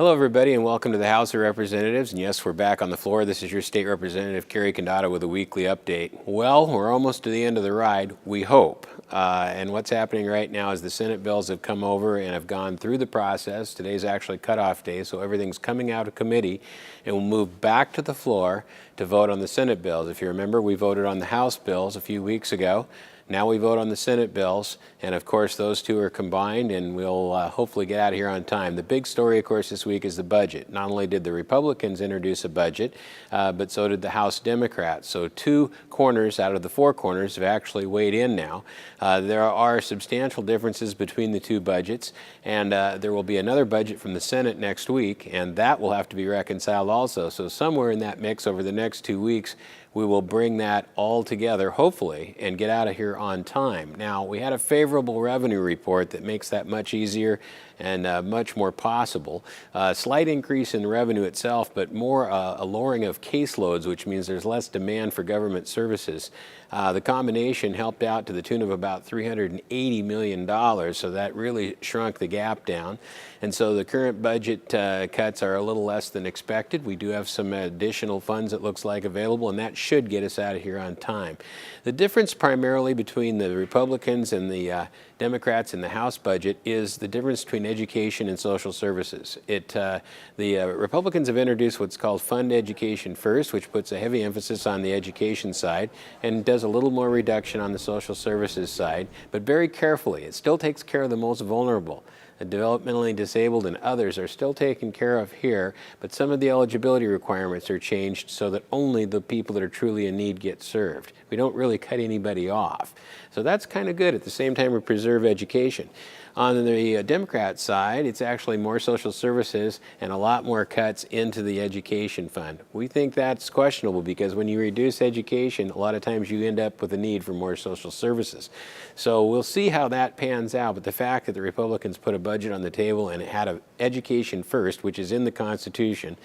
Hello, everybody, and welcome to the House of Representatives. And yes, we're back on the floor. This is your State Representative, Condotta, with a weekly update. Well, we're almost to the end of the ride, we hope. And what's happening right now is the Senate bills have come over and have gone through the process. Today's actually cutoff day, so everything's coming out of committee, and we'll move back to the floor to vote on the Senate bills. If you remember, we voted on the House bills a few weeks ago. Now we vote on the Senate bills, and of course those two are combined, and we'll hopefully get out of here on time. The big story, of course, this week is the budget. Not only did the Republicans introduce a budget, but so did the House Democrats. So two corners out of the four corners have actually weighed in now. There are substantial differences between the two budgets, and there will be another budget from the Senate next week, and that will have to be reconciled also. So somewhere in that mix over the next 2 weeks, we will bring that all together, hopefully, and get out of here on time. Now, we had a favorable revenue report that makes that much easier and much more possible. Slight increase in revenue itself, but more a lowering of caseloads, which means there's less demand for government services. The combination helped out to the tune of about $380 million, so that really shrunk the gap down. And so the current budget cuts are a little less than expected. We do have some additional funds, it looks like, available, and that should get us out of here on time. The difference primarily between the Republicans and the Democrats in the House budget is the difference between education and social services. The Republicans have introduced what's called Fund Education First, which puts a heavy emphasis on the education side and does a little more reduction on the social services side, but very carefully. It still takes care of the most vulnerable. The developmentally disabled and others are still taken care of here, but some of the eligibility requirements are changed so that only the people that are truly in need get served. We don't really cut anybody off. So that's kind of good. At the same time, we preserve education. On the Democrat side, it's actually more social services and a lot more cuts into the education fund. We think that's questionable because when you reduce education, a lot of times you end up with a need for more social services. So we'll see how that pans out, but the fact that the Republicans put a budget on the table and it had an education first, which is in the Constitution,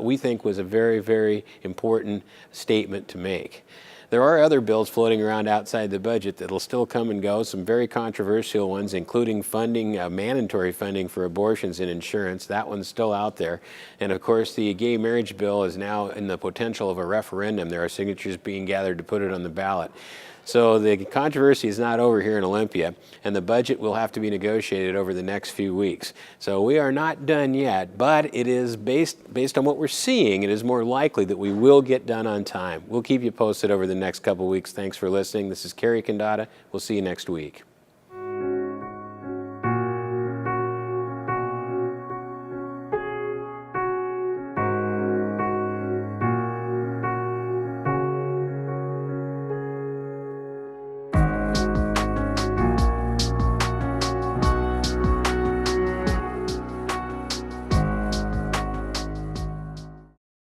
we think was a very, very important statement to make. There are other bills floating around outside the budget that will still come and go, some very controversial ones, including funding, mandatory funding for abortions and insurance. That one's still out there. And of course, the gay marriage bill is now in the potential of a referendum. There are signatures being gathered to put it on the ballot. So the controversy is not over here in Olympia, and the budget will have to be negotiated over the next few weeks. So we are not done yet, but it is based on what we're seeing, it is more likely that we will get done on time. We'll keep you posted over the next couple weeks. Thanks for listening. This is Condotta. We'll see you next week.